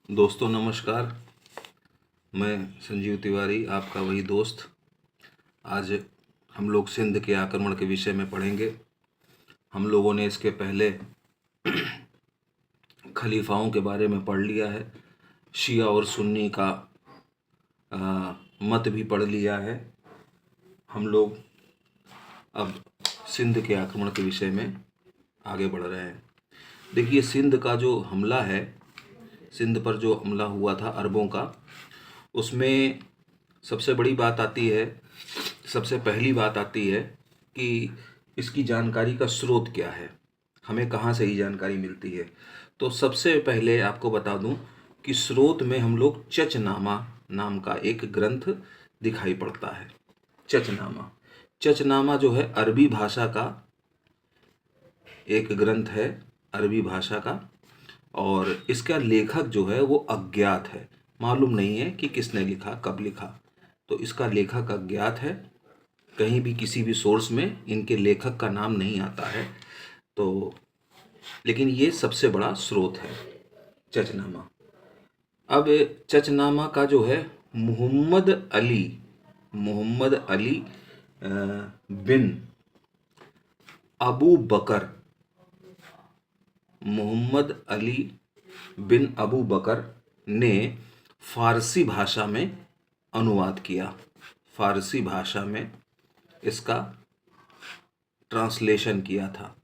दोस्तों नमस्कार। मैं संजीव तिवारी, आपका वही दोस्त। आज हम लोग सिंध के आक्रमण के विषय में पढ़ेंगे। हम लोगों ने इसके पहले खलीफाओं के बारे में पढ़ लिया है, शिया और सुन्नी का मत भी पढ़ लिया है। हम लोग अब सिंध के आक्रमण के विषय में आगे बढ़ रहे हैं। देखिए, सिंध का जो हमला है, सिंध पर जो हमला हुआ था अरबों का, उसमें सबसे बड़ी बात आती है, सबसे पहली बात आती है कि इसकी जानकारी का स्रोत क्या है, हमें कहाँ से ये जानकारी मिलती है। तो सबसे पहले आपको बता दूं कि स्रोत में हम लोग चचनामा नाम का एक ग्रंथ दिखाई पड़ता है। चचनामा चचनामा जो है अरबी भाषा का एक ग्रंथ है, अरबी भाषा का, और इसका लेखक जो है वो अज्ञात है। मालूम नहीं है कि किसने लिखा, कब लिखा। तो इसका लेखक अज्ञात है। कहीं भी किसी भी सोर्स में इनके लेखक का नाम नहीं आता है। तो लेकिन ये सबसे बड़ा स्रोत है, चचनामा। अब चचनामा का जो है मोहम्मद अली बिन अबू बकर, मोहम्मद अली बिन अबू बकर ने फारसी भाषा में अनुवाद किया। फारसी भाषा में इसका ट्रांसलेशन किया था,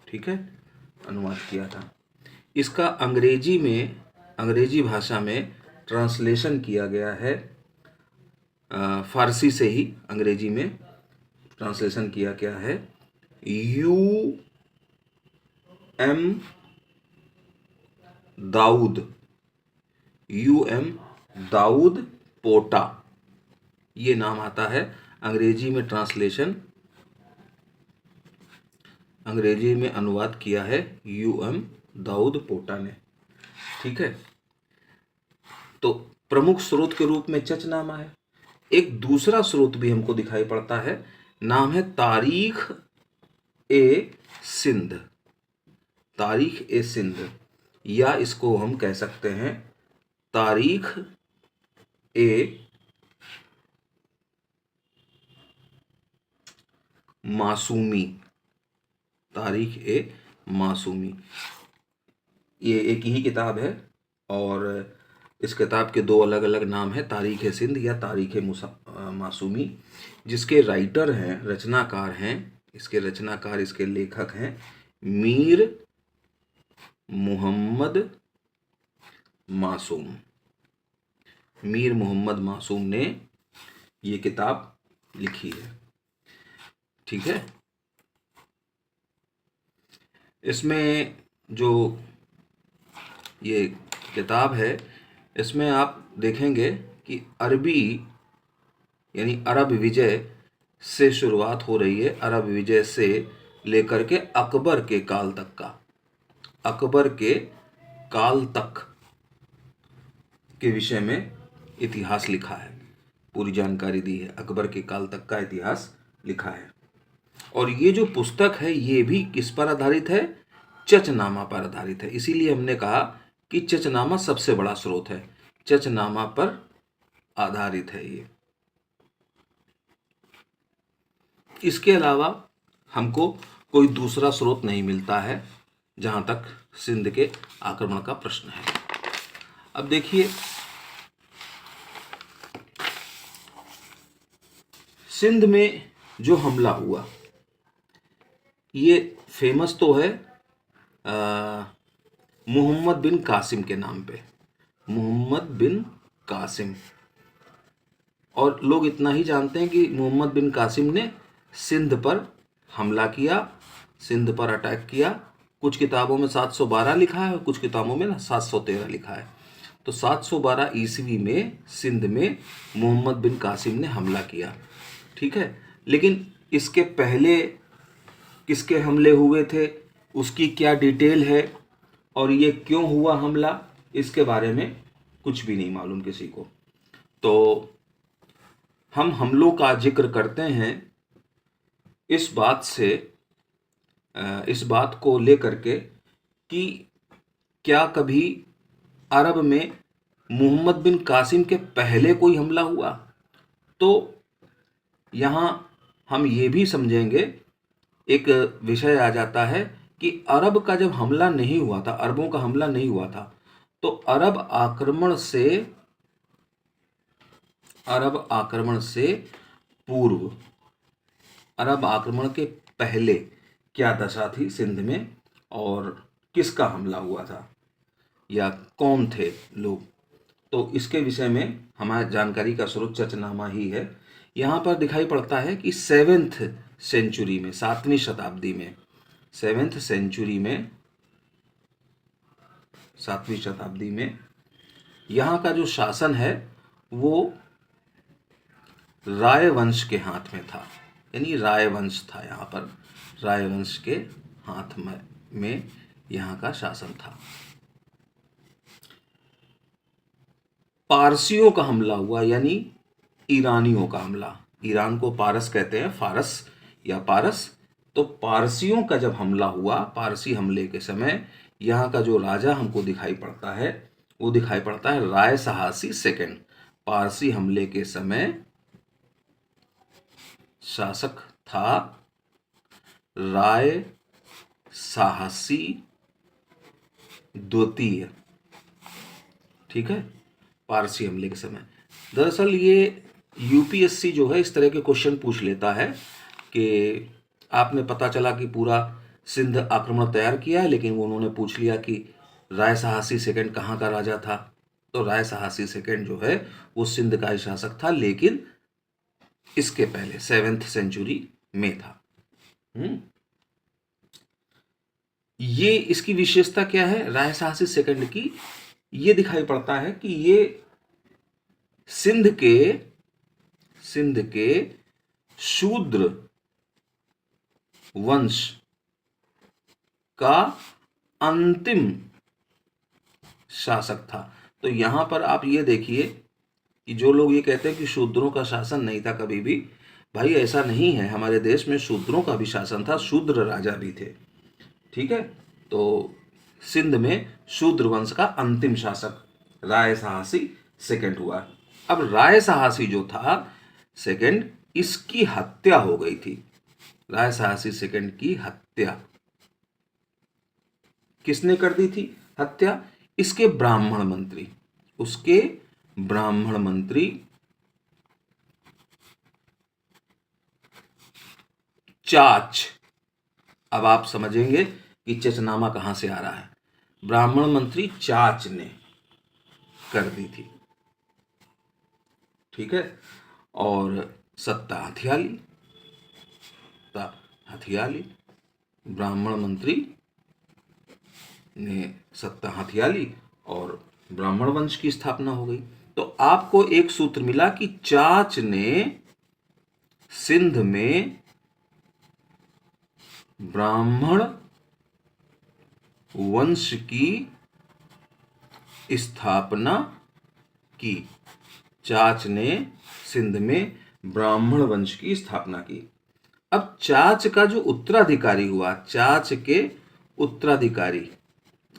ठीक है, अनुवाद किया था। इसका अंग्रेजी भाषा में ट्रांसलेशन किया गया है। फारसी से ही अंग्रेजी में ट्रांसलेशन किया गया है। यू एम दाऊद पोटा, ये नाम आता है। अंग्रेजी में ट्रांसलेशन, अंग्रेजी में अनुवाद किया है यूएम दाऊद पोटा ने, ठीक है। तो प्रमुख स्रोत के रूप में चचनामा है। एक दूसरा स्रोत भी हमको दिखाई पड़ता है, नाम है तारीख ए सिंध। तारीख ए सिंध, या इसको हम कह सकते हैं तारीख ए मासूमी। तारीख ए मासूमी, ये एक ही किताब है और इस किताब के दो अलग अलग नाम हैं, तारीख ए सिंध या तारीख ए मासूमी। जिसके राइटर हैं, रचनाकार हैं, इसके रचनाकार, इसके लेखक हैं मीर मोहम्मद मासूम। मीर मोहम्मद मासूम ने ये किताब लिखी है, ठीक है। इसमें जो ये किताब है, इसमें आप देखेंगे कि अरबी यानी अरब विजय से शुरुआत हो रही है। अरब विजय से लेकर के अकबर के काल तक का, अकबर के काल तक के विषय में इतिहास लिखा है। पूरी जानकारी दी है, अकबर के काल तक का इतिहास लिखा है। और ये जो पुस्तक है ये भी किस पर आधारित है? चचनामा पर आधारित है। इसीलिए हमने कहा कि चचनामा सबसे बड़ा स्रोत है, चचनामा पर आधारित है ये। इसके अलावा हमको कोई दूसरा स्रोत नहीं मिलता है जहां तक सिंध के आक्रमण का प्रश्न है। अब देखिए, सिंध में जो हमला हुआ ये फेमस तो है मोहम्मद बिन कासिम के नाम पे, मोहम्मद बिन कासिम। और लोग इतना ही जानते हैं कि मोहम्मद बिन कासिम ने सिंध पर हमला किया, सिंध पर अटैक किया। कुछ किताबों में 712 लिखा है और कुछ किताबों में 713 लिखा है। तो 712 ईस्वी में सिंध में मोहम्मद बिन कासिम ने हमला किया, ठीक है। लेकिन इसके पहले किसके हमले हुए थे, उसकी क्या डिटेल है और ये क्यों हुआ हमला, इसके बारे में कुछ भी नहीं मालूम किसी को। तो हम हमलों का जिक्र करते हैं इस बात को लेकर के कि क्या कभी अरब में मोहम्मद बिन कासिम के पहले कोई हमला हुआ? तो यहाँ हम ये भी समझेंगे, एक विषय आ जाता है कि अरब का जब हमला नहीं हुआ था, अरबों का हमला नहीं हुआ था, तो अरब आक्रमण से पूर्व, अरब आक्रमण के पहले क्या दशा थी सिंध में, और किसका हमला हुआ था, या कौन थे लोग? तो इसके विषय में हमारी जानकारी का स्रोत चर्चनामा ही है। यहाँ पर दिखाई पड़ता है कि 7th सेंचुरी में, 7वीं शताब्दी में, 7th सेंचुरी में, 7वीं शताब्दी में यहाँ का जो शासन है वो राय वंश के हाथ में था, यानी राय वंश था। यहाँ पर राय वंश के हाथ में यहाँ का शासन था। पारसियों का हमला हुआ, यानी ईरानियों का हमला। ईरान को पारस कहते हैं, फारस या पारस। तो पारसियों का जब हमला हुआ, पारसी हमले के समय यहाँ का जो राजा हमको दिखाई पड़ता है वो दिखाई पड़ता है राय साहसी सेकंड। पारसी हमले के समय शासक था राय साहसी द्वितीय। ठीक है, पारसी हमले के समय। दरअसल ये यूपीएससी जो है इस तरह के क्वेश्चन पूछ लेता है कि आपने पता चला कि पूरा सिंध आक्रमण तैयार किया है, लेकिन वो उन्होंने पूछ लिया कि राय साहसी सेकंड कहाँ का राजा था। तो राय साहसी सेकंड जो है वो सिंध का ही शासक था, लेकिन इसके पहले 7th सेंचुरी में था। ये इसकी विशेषता क्या है राय साहसी सेकंड की? ये दिखाई पड़ता है कि ये सिंध के शूद्र वंश का अंतिम शासक था। तो यहां पर आप ये देखिए कि जो लोग ये कहते हैं कि शूद्रों का शासन नहीं था कभी भी, भाई ऐसा नहीं है। हमारे देश में शूद्रों का भी शासन था, शूद्र राजा भी थे। ठीक है, तो सिंध में शूद्र वंश का अंतिम शासक राय साहसी सेकंड हुआ। अब राय साहसी जो था सेकंड, इसकी हत्या हो गई थी। राय साहसी सेकंड की हत्या किसने कर दी थी? हत्या इसके ब्राह्मण मंत्री, उसके ब्राह्मण मंत्री चाच। अब आप समझेंगे कि चचनामा कहां से आ रहा है। ब्राह्मण मंत्री चाच ने कर दी थी। ठीक है, और सत्ता हथिया ली। ब्राह्मण मंत्री ने सत्ता हथिया ली और ब्राह्मण वंश की स्थापना हो गई। तो आपको एक सूत्र मिला कि चाच ने सिंध में ब्राह्मण वंश की स्थापना की। चाच ने सिंध में ब्राह्मण वंश की स्थापना की। अब चाच का जो उत्तराधिकारी हुआ, चाच के उत्तराधिकारी,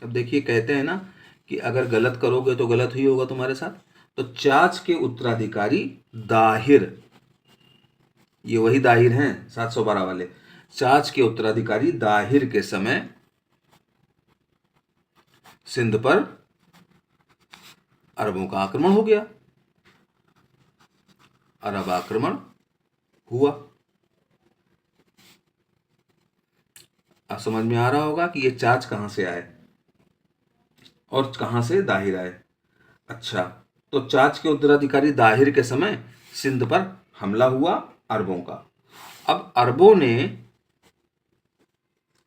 अब देखिए कहते हैं ना कि अगर गलत करोगे तो गलत ही होगा तुम्हारे साथ। तो चाच के उत्तराधिकारी दाहिर, ये वही दाहिर हैं 712 वाले। चाच के उत्तराधिकारी दाहिर के समय सिंध पर अरबों का आक्रमण हो गया। अरब आक्रमण हुआ। अब समझ में आ रहा होगा कि ये चाच कहां से आए और कहां से दाहिर आए। अच्छा, तो चाच के उत्तराधिकारी दाहिर के समय सिंध पर हमला हुआ अरबों का। अब अरबों ने,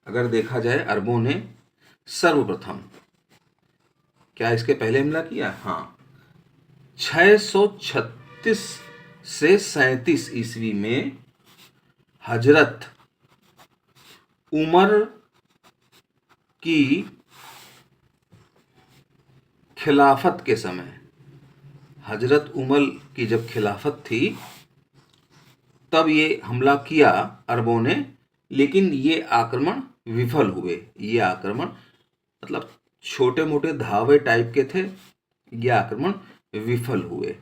अगर देखा जाए, अरबों ने सर्वप्रथम क्या इसके पहले हमला किया? हाँ, 636 से 37 ईस्वी में हजरत उमर की खिलाफत के समय, हजरत उमर की जब खिलाफत थी तब ये हमला किया अरबों ने, लेकिन ये आक्रमण विफल हुए। ये आक्रमण मतलब छोटे मोटे धावे टाइप के थे, ये आक्रमण विफल हुए,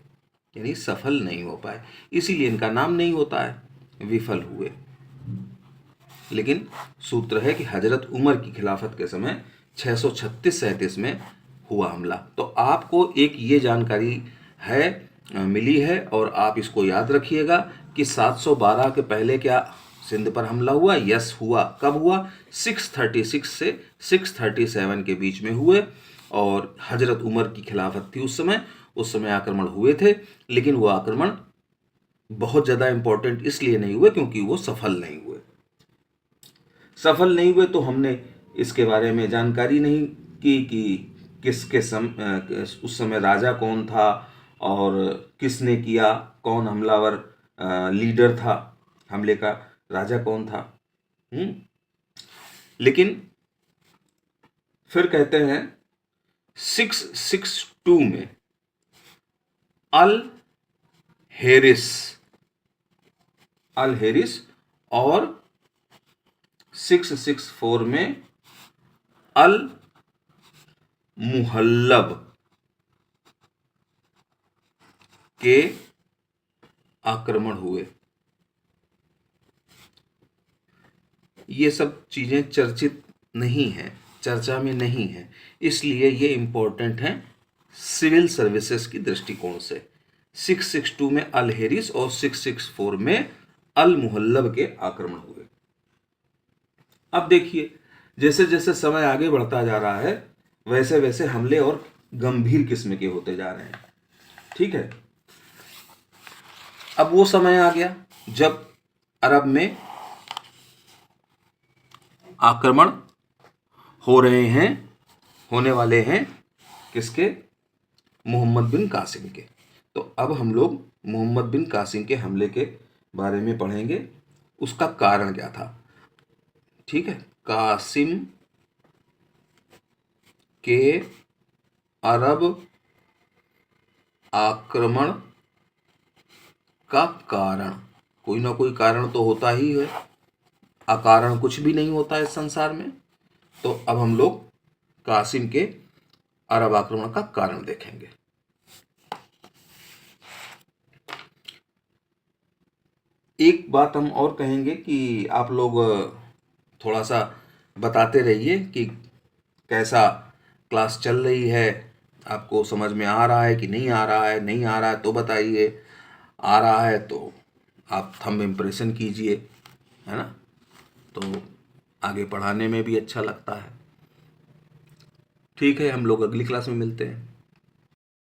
यानी सफल नहीं हो पाए, इसीलिए इनका नाम नहीं होता है, विफल हुए। लेकिन सूत्र है कि हजरत उमर की खिलाफत के समय 636-37 में हुआ हमला। तो आपको एक ये जानकारी है मिली है, और आप इसको याद रखिएगा कि 712 के पहले क्या सिंध पर हमला हुआ? यस हुआ। कब हुआ? 636 से 637 के बीच में हुए, और हजरत उमर की खिलाफत थी उस समय आक्रमण हुए थे, लेकिन वो आक्रमण बहुत ज़्यादा इंपॉर्टेंट इसलिए नहीं हुए क्योंकि वो सफल नहीं हुए। तो हमने इसके बारे में जानकारी नहीं की कि उस समय राजा कौन था और किसने किया, कौन हमलावर लीडर था हमले का, राजा कौन था। लेकिन फिर कहते हैं 662 में अल हेरिस और 664 में अल मुहल्लब के आक्रमण हुए। ये सब चीजें चर्चित नहीं हैं, चर्चा में नहीं है, इसलिए ये इंपॉर्टेंट है सिविल सर्विसेज की दृष्टिकोण से। 662 में अल हेरिस और 664 में अल मुहल्लब के आक्रमण हुए। अब देखिए, जैसे जैसे समय आगे बढ़ता जा रहा है वैसे वैसे हमले और गंभीर किस्म के होते जा रहे हैं। ठीक है, अब वो समय आ गया जब अरब में आक्रमण हो रहे हैं, होने वाले हैं, किसके? मोहम्मद बिन कासिम के। तो अब हम लोग मोहम्मद बिन कासिम के हमले के बारे में पढ़ेंगे, उसका कारण क्या था। ठीक है, कासिम के अरब आक्रमण का कारण, कोई ना कोई कारण तो होता ही है, अकारण कुछ भी नहीं होता है इस संसार में। तो अब हम लोग कासिम के अरब आक्रमण का कारण देखेंगे। एक बात हम और कहेंगे कि आप लोग थोड़ा सा बताते रहिए कि कैसा क्लास चल रही है, आपको समझ में आ रहा है कि नहीं आ रहा है। नहीं आ रहा है तो बताइए, आ रहा है तो आप थंब इम्प्रेशन कीजिए, है ना, तो आगे पढ़ाने में भी अच्छा लगता है। ठीक है, हम लोग अगली क्लास में मिलते हैं।